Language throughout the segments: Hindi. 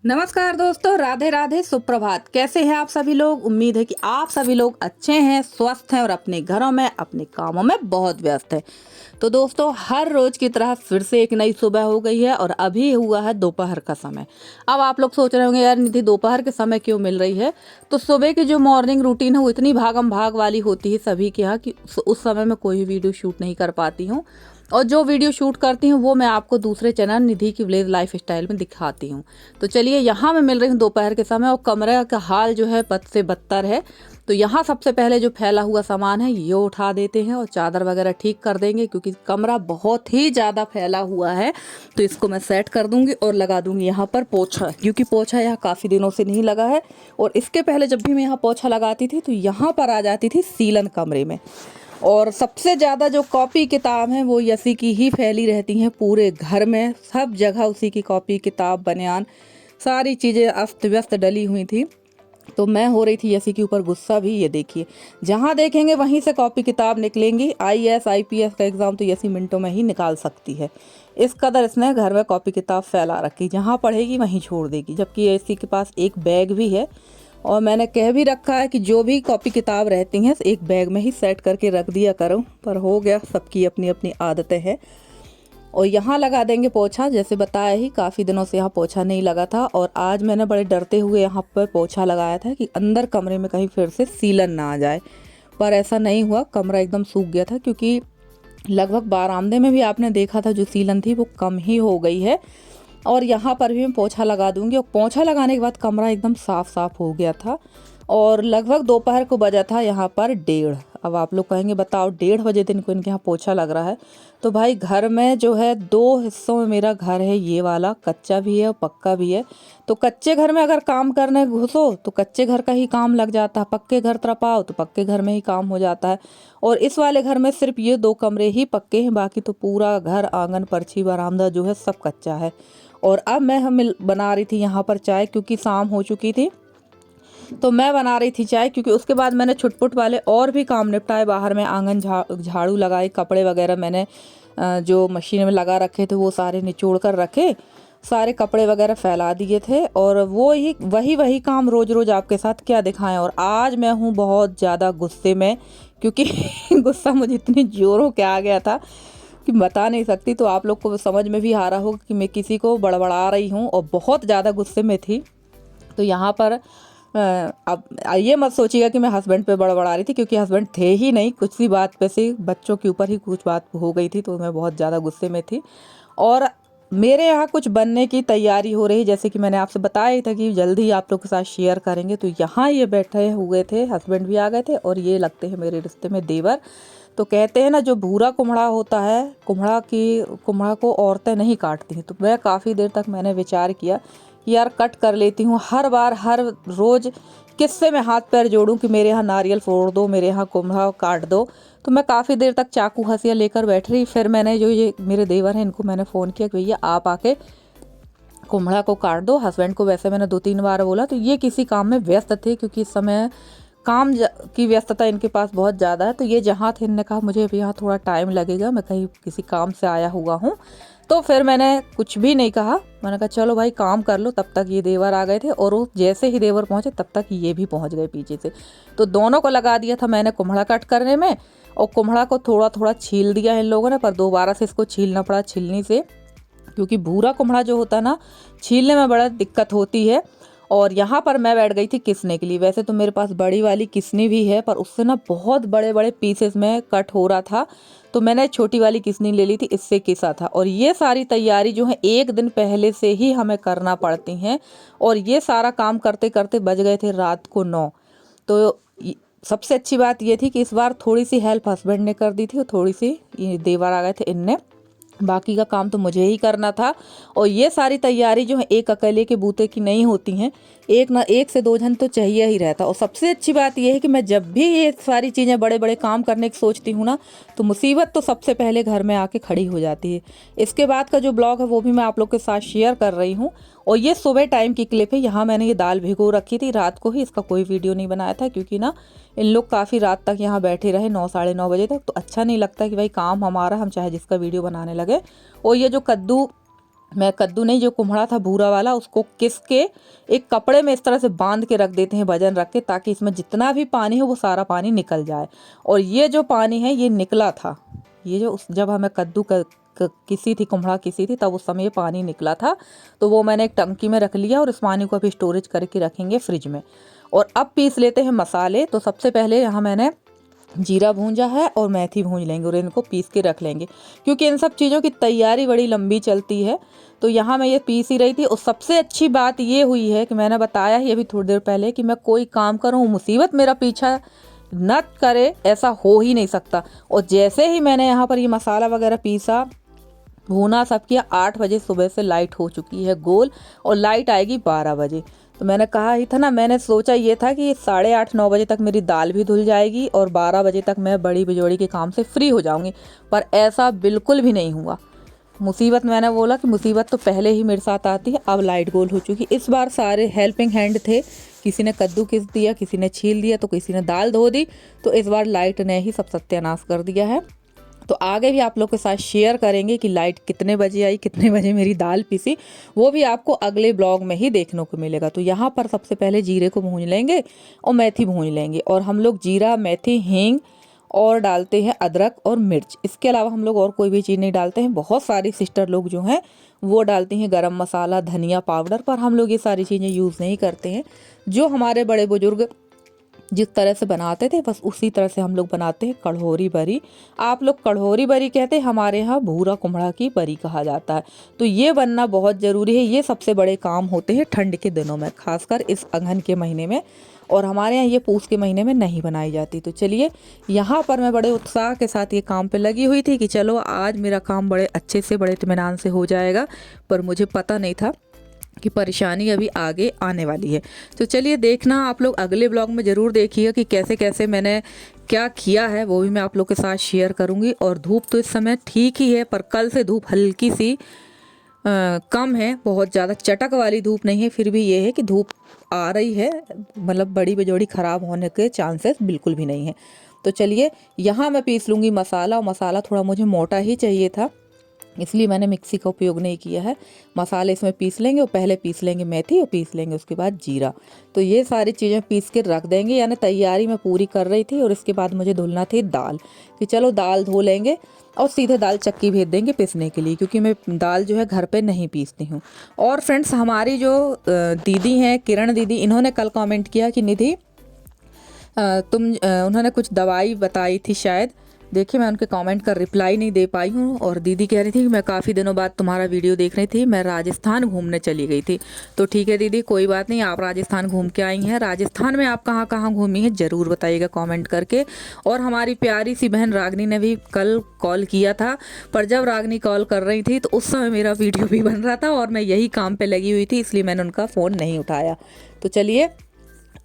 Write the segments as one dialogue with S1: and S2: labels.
S1: नमस्कार दोस्तों, राधे राधे, सुप्रभात। कैसे हैं आप सभी लोग? उम्मीद है कि आप सभी लोग अच्छे हैं, स्वस्थ हैं और अपने घरों में अपने कामों में बहुत व्यस्त हैं। तो दोस्तों, हर रोज की तरह फिर से एक नई सुबह हो गई है और अभी हुआ है दोपहर का समय। अब आप लोग सोच रहे होंगे, यार निधि दोपहर के समय क्यों मिल रही है? तो सुबह की जो मॉर्निंग रूटीन है वो इतनी भागम भाग वाली होती है सभी के यहाँ कि उस समय में कोई वीडियो शूट नहीं कर पाती हूँ। और जो वीडियो शूट करती हूँ वो मैं आपको दूसरे चैनल निधि की विलेज लाइफ स्टाइल में दिखाती हूँ। तो चलिए, यहाँ मैं मिल रही हूँ दोपहर के समय और कमरे का हाल जो है बद से बदतर है। तो यहाँ सबसे पहले जो फैला हुआ सामान है ये उठा देते हैं और चादर वगैरह ठीक कर देंगे, क्योंकि कमरा बहुत ही ज़्यादा फैला हुआ है। तो इसको मैं सेट कर दूंगी और लगा दूंगी यहाँ पर पोछा, क्योंकि पोछा यहाँ काफ़ी दिनों से नहीं लगा है। और इसके पहले जब भी मैं यहाँ पोछा लगाती थी तो यहाँ पर आ जाती थी सीलन कमरे में। और सबसे ज़्यादा जो कॉपी किताब हैं वो यसी की ही फैली रहती हैं पूरे घर में। सब जगह उसी की कॉपी किताब बनियान सारी चीज़ें अस्त व्यस्त डली हुई थी। तो मैं हो रही थी यसी के ऊपर गुस्सा भी। ये देखिए, जहाँ देखेंगे वहीं से कॉपी किताब निकलेंगी। आईएएस आईपीएस का एग्ज़ाम तो यसी मिनटों में ही निकाल सकती है। इस कदर इसने घर में कॉपी किताब फैला रखी, जहाँ पढ़ेगी वहीं छोड़ देगी। जबकि यसी के पास एक बैग भी है और मैंने कह भी रखा है कि जो भी कॉपी किताब रहती हैं एक बैग में ही सेट करके रख दिया करो, पर हो गया, सबकी अपनी अपनी आदतें हैं। और यहाँ लगा देंगे पोछा। जैसे बताया ही, काफ़ी दिनों से यहाँ पोछा नहीं लगा था और आज मैंने बड़े डरते हुए यहाँ पर पोछा लगाया था कि अंदर कमरे में कहीं फिर से सीलन ना आ जाए। पर ऐसा नहीं हुआ, कमरा एकदम सूख गया था। क्योंकि लगभग बारामदे में भी आपने देखा था जो सीलन थी वो कम ही हो गई है। और यहाँ पर भी मैं पोछा लगा दूंगी और पोछा लगाने के बाद कमरा एकदम साफ साफ हो गया था। और लगभग दोपहर को बजा था यहाँ पर 1:30। अब आप लोग कहेंगे, बताओ 1:30 बजे दिन को इनके यहाँ पोछा लग रहा है? तो भाई, घर में जो है 2 हिस्सों में मेरा घर है। ये वाला कच्चा भी है और पक्का भी है। तो कच्चे घर में अगर काम करने घुसो तो कच्चे घर का ही काम लग जाता है, पक्के घर तरफ आओ तो पक्के घर में ही काम हो जाता है। और इस वाले घर में सिर्फ ये 2 कमरे ही पक्के हैं, बाकी तो पूरा घर, आंगन, परछी, बरामदा जो है सब कच्चा है। और अब मैं बना रही थी यहाँ पर चाय, क्योंकि शाम हो चुकी थी। तो मैं बना रही थी चाय, क्योंकि उसके बाद मैंने छुटपुट वाले और भी काम निपटाए। बाहर में आंगन झाड़ू लगाई, कपड़े वगैरह मैंने जो मशीन में लगा रखे थे वो सारे निचोड़ कर रखे, सारे कपड़े वगैरह फैला दिए थे। और वो ही वही काम रोज़ रोज़ आपके साथ क्या दिखाएं। और आज मैं हूँ बहुत ज़्यादा गुस्से में, क्योंकि गुस्सा मुझे इतनी ज़ोरों के आ गया था कि बता नहीं सकती। तो आप लोग को समझ में भी आ रहा होगा कि मैं किसी को बड़बड़ा रही हूँ और बहुत ज़्यादा गुस्से में थी। तो यहाँ पर अब ये मत सोचिएगा कि मैं हस्बैंड पे बड़बड़ा रही थी, क्योंकि हस्बैंड थे ही नहीं। कुछ सी बात पे से बच्चों के ऊपर ही कुछ बात हो गई थी, तो मैं बहुत ज़्यादा गुस्से में थी। और मेरे यहाँ कुछ बनने की तैयारी हो रही, जैसे कि मैंने आपसे बताया ही था कि जल्दी ही आप लोग के साथ शेयर करेंगे। तो यहाँ ये बैठे हुए थे, हस्बैंड भी आ गए थे और ये लगते हैं मेरे रिश्ते में देवर। तो कहते हैं ना, जो भूरा कुम्हड़ा होता है, कुम्हड़ा को औरतें नहीं काटती हैं। तो मैं काफ़ी देर तक मैंने विचार किया कि यार कट कर लेती हूँ। हर बार हर रोज़ किससे मैं हाथ पैर जोड़ूं कि मेरे यहाँ नारियल फोड़ दो, मेरे यहाँ कुम्हड़ा काट दो। तो मैं काफ़ी देर तक चाकू हंसिया लेकर बैठ रही। फिर मैंने जो ये मेरे देवर हैं इनको मैंने फ़ोन किया कि भैया आप आके कुम्हड़ा को काट दो। हस्बैंड को वैसे मैंने 2-3 बार बोला, तो ये किसी काम में व्यस्त थे, क्योंकि इस समय की व्यस्तता इनके पास बहुत ज़्यादा है। तो ये जहाँ थे, इन्होंने कहा मुझे अभी यहाँ थोड़ा टाइम लगेगा, मैं कहीं किसी काम से आया हुआ हूँ। तो फिर मैंने कुछ भी नहीं कहा, मैंने कहा चलो भाई काम कर लो। तब तक ये देवर आ गए थे और वो जैसे ही देवर पहुँचे तब तक ये भी पहुँच गए पीछे से। तो दोनों को लगा दिया था मैंने कुम्हड़ा कट करने में। और कुम्हड़ा को थोड़ा थोड़ा छील दिया इन लोगों ने, पर दोबारा से इसको छीलना पड़ा छीलनी से, क्योंकि भूरा कुम्हड़ा जो होता है ना, छीलने में बड़ा दिक्कत होती है। और यहाँ पर मैं बैठ गई थी किसने के लिए। वैसे तो मेरे पास बड़ी वाली किसनी भी है, पर उससे ना बहुत बड़े बड़े पीसेस में कट हो रहा था। तो मैंने छोटी वाली किसनी ले ली थी, इससे किसा था। और ये सारी तैयारी जो है 1 दिन पहले से ही हमें करना पड़ती हैं। और ये सारा काम करते करते बज गए थे रात को 9। तो सबसे अच्छी बात ये थी कि इस बार थोड़ी सी हेल्प हस्बैंड ने कर दी थी और थोड़ी सी ये देवर आ गए थे इनने, बाकी का काम तो मुझे ही करना था। और ये सारी तैयारी जो है एक अकेले के बूते की नहीं होती हैं, एक ना 1 से 2 जन तो चाहिए ही रहता। और सबसे अच्छी बात यह है कि मैं जब भी ये सारी चीज़ें बड़े बड़े काम करने की सोचती हूँ ना, तो मुसीबत तो सबसे पहले घर में आके खड़ी हो जाती है। इसके बाद का जो ब्लॉग है वो भी मैं आप लोग के साथ शेयर कर रही हूँ। और ये सुबह टाइम की क्लिप है। यहाँ मैंने ये दाल भिगो रखी थी रात को ही, इसका कोई वीडियो नहीं बनाया था, क्योंकि ना इन लोग काफ़ी रात तक यहाँ बैठे रहे, 9 साढ़े 9 बजे तक। तो अच्छा नहीं लगता कि भाई काम हमारा, हम चाहे जिसका वीडियो बनाने लगे। और ये जो कद्दू मैं कद्दू नहीं, जो कुम्हड़ा था भूरा वाला, उसको किस के एक कपड़े में इस तरह से बांध के रख देते हैं वजन रख के, ताकि इसमें जितना भी पानी हो वो सारा पानी निकल जाए। और ये जो पानी है ये निकला था, ये जो जब हमें कद्दू किसी थी, कुम्हड़ा किसी थी, तब उस समय ये पानी निकला था। तो वो मैंने एक टंकी में रख लिया और इस पानी को अभी स्टोरेज करके रखेंगे फ्रिज में। और अब पीस लेते हैं मसाले। तो सबसे पहले यहाँ मैंने जीरा भूंजा है और मेथी भूंज लेंगे और इनको पीस के रख लेंगे, क्योंकि इन सब चीज़ों की तैयारी बड़ी लंबी चलती है। तो यहाँ मैं ये पीस ही रही थी। और सबसे अच्छी बात ये हुई है कि मैंने बताया ही अभी थोड़ी देर पहले कि मैं कोई काम करूँ, मुसीबत मेरा पीछा न करे, ऐसा हो ही नहीं सकता। और जैसे ही मैंने यहाँ पर ये मसाला वगैरह पीसा, भूना सब किया, 8 बजे सुबह से लाइट हो चुकी है गोल, और लाइट आएगी 12 बजे। तो मैंने कहा ही था ना, मैंने सोचा ये था कि 8:30-9 बजे तक मेरी दाल भी धुल जाएगी और 12 बजे तक मैं बड़ी बिजोड़ी के काम से फ्री हो जाऊंगी, पर ऐसा बिल्कुल भी नहीं हुआ। मुसीबत, मैंने बोला कि मुसीबत तो पहले ही मेरे साथ आती है। अब लाइट गोल हो चुकी। इस बार सारे हेल्पिंग हैंड थे, किसी ने कद्दू किस दिया, किसी ने छील दिया, तो किसी ने दाल धो दी। तो इस बार लाइट ने ही सब सत्यानाश कर दिया है। तो आगे भी आप लोग के साथ शेयर करेंगे कि लाइट कितने बजे आई, कितने बजे मेरी दाल पिसी, वो भी आपको अगले ब्लॉग में ही देखने को मिलेगा। तो यहाँ पर सबसे पहले जीरे को भून लेंगे और मेथी भून लेंगे। और हम लोग जीरा, मेथी, हींग और डालते हैं अदरक और मिर्च। इसके अलावा हम लोग और कोई भी चीज़ नहीं डालते हैं। बहुत सारी सिस्टर लोग जो हैं वो डालती हैं गरम मसाला, धनिया पाउडर, पर हम लोग ये सारी चीज़ें यूज़ नहीं करते हैं। जो हमारे बड़े बुजुर्ग जिस तरह से बनाते थे, बस उसी तरह से हम लोग बनाते हैं कढ़ोरी बरी। आप लोग कढ़ोरी बरी कहते हैं, हमारे यहाँ भूरा कुम्हड़ा की बरी कहा जाता है। तो ये बनना बहुत ज़रूरी है। ये सबसे बड़े काम होते हैं ठंड के दिनों में, खासकर इस अगहन के महीने में। और हमारे यहाँ ये पूस के महीने में नहीं बनाई जाती। तो चलिए, यहाँ पर मैं बड़े उत्साह के साथ ये काम पे लगी हुई थी कि चलो आज मेरा काम बड़े अच्छे से, बड़े इत्मीनान से हो जाएगा। पर मुझे पता नहीं था कि परेशानी अभी आगे आने वाली है। तो चलिए, देखना आप लोग अगले ब्लॉग में ज़रूर देखिएगा कि कैसे कैसे मैंने क्या किया है, वो भी मैं आप लोग के साथ शेयर करूँगी। और धूप तो इस समय ठीक ही है, पर कल से धूप हल्की सी कम है, बहुत ज़्यादा चटक वाली धूप नहीं है। फिर भी ये है कि धूप आ रही है, मतलब बड़ी बेजोड़ी ख़राब होने के चांसेस बिल्कुल भी नहीं है। तो चलिए, यहाँ मैं पीस लूँगी मसाला। और मसाला थोड़ा मुझे मोटा ही चाहिए था, इसलिए मैंने मिक्सी का उपयोग नहीं किया है। मसाले इसमें पीस लेंगे, और पहले पीस लेंगे मेथी और पीस लेंगे उसके बाद जीरा। तो ये सारी चीज़ें पीस के रख देंगे। यानी तैयारी मैं पूरी कर रही थी। और इसके बाद मुझे धुलना थी दाल, कि चलो दाल धो लेंगे और सीधे दाल चक्की भेज देंगे पीसने के लिए, क्योंकि मैं दाल जो है घर पे नहीं पीसती हूँ। और फ्रेंड्स, हमारी जो दीदी हैं, किरण दीदी, इन्होंने कल कमेंट किया कि निधि उन्होंने कुछ दवाई बताई थी शायद। देखिए, मैं उनके कमेंट का रिप्लाई नहीं दे पाई हूँ। और दीदी कह रही थी कि मैं काफ़ी दिनों बाद तुम्हारा वीडियो देख रही थी, मैं राजस्थान घूमने चली गई थी। तो ठीक है दीदी, कोई बात नहीं, आप राजस्थान घूम के आई हैं। राजस्थान में आप कहाँ कहाँ घूमी हैं ज़रूर बताइएगा कमेंट करके। और हमारी प्यारी सी बहन रागनी ने भी कल कॉल किया था, पर जब रागनी कॉल कर रही थी तो उस समय मेरा वीडियो भी बन रहा था और मैं यही काम पर लगी हुई थी, इसलिए मैंने उनका फ़ोन नहीं उठाया। तो चलिए,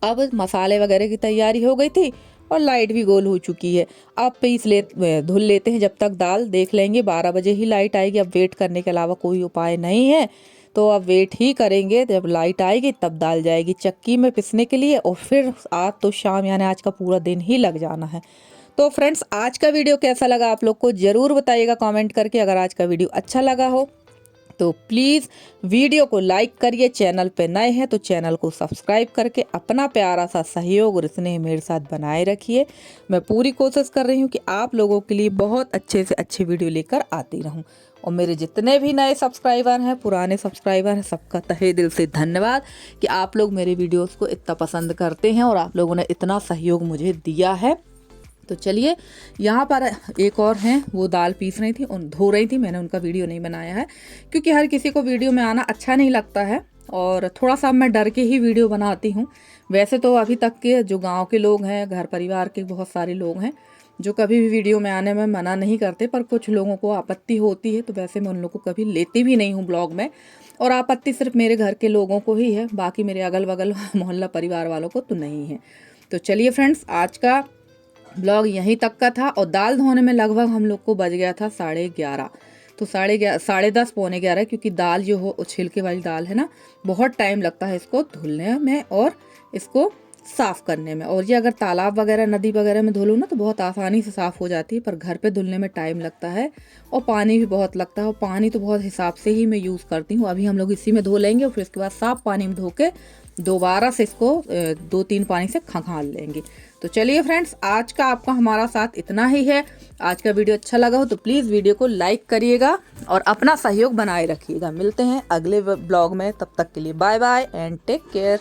S1: अब मसाले वगैरह की तैयारी हो गई थी और लाइट भी गोल हो चुकी है। अब धुल लेते हैं, जब तक दाल देख लेंगे। 12 बजे ही लाइट आएगी। अब वेट करने के अलावा कोई उपाय नहीं है, तो अब वेट ही करेंगे। जब लाइट आएगी तब दाल जाएगी चक्की में पिसने के लिए, और फिर आज तो शाम, यानी आज का पूरा दिन ही लग जाना है। तो फ्रेंड्स, आज का वीडियो कैसा लगा आप लोग को ज़रूर बताइएगा कमेंट करके। अगर आज का वीडियो अच्छा लगा हो तो प्लीज़ वीडियो को लाइक करिए। चैनल पे नए हैं तो चैनल को सब्सक्राइब करके अपना प्यारा सा सहयोग और स्नेह मेरे साथ बनाए रखिए। मैं पूरी कोशिश कर रही हूँ कि आप लोगों के लिए बहुत अच्छे से अच्छे वीडियो लेकर आती रहूँ। और मेरे जितने भी नए सब्सक्राइबर हैं, पुराने सब्सक्राइबर हैं, सबका तहे दिल से धन्यवाद कि आप लोग मेरे वीडियोज़ को इतना पसंद करते हैं और आप लोगों ने इतना सहयोग मुझे दिया है। तो चलिए, यहाँ पर एक और हैं, वो दाल पीस रही थी और धो रही थी। मैंने उनका वीडियो नहीं बनाया है, क्योंकि हर किसी को वीडियो में आना अच्छा नहीं लगता है, और थोड़ा सा मैं डर के ही वीडियो बनाती हूँ। वैसे तो अभी तक के जो गांव के लोग हैं, घर परिवार के बहुत सारे लोग हैं जो कभी भी वीडियो में आने में मना नहीं करते, पर कुछ लोगों को आपत्ति होती है, तो वैसे मैं उन लोगों को कभी लेती भी नहीं हूँ ब्लॉग में। और आपत्ति सिर्फ मेरे घर के लोगों को ही है, बाकी मेरे अगल बगल मोहल्ला परिवार वालों को तो नहीं है। तो चलिए फ्रेंड्स, आज का ब्लॉग यहीं तक का था। और दाल धोने में लगभग हम लोग को बज गया था 11:30। तो 10:30 पौने 11, क्योंकि दाल जो हो छिलके वाली दाल है ना, बहुत टाइम लगता है इसको धुलने में और इसको साफ़ करने में। और ये अगर तालाब वगैरह नदी वगैरह में धो लो ना तो बहुत आसानी से साफ़ हो जाती है, पर घर पे धुलने में टाइम लगता है और पानी भी बहुत लगता है। और पानी तो बहुत हिसाब से ही मैं यूज़ करती हूँ। अभी हम लोग इसी में धो लेंगे और फिर इसके बाद साफ़ पानी में धो के दोबारा से इसको 2-3 पानी से खंगाल लेंगे। तो चलिए फ्रेंड्स, आज का आपका हमारा साथ इतना ही है। आज का वीडियो अच्छा लगा हो तो प्लीज़ वीडियो को लाइक करिएगा और अपना सहयोग बनाए रखिएगा। मिलते हैं अगले ब्लॉग में, तब तक के लिए bye bye and take care.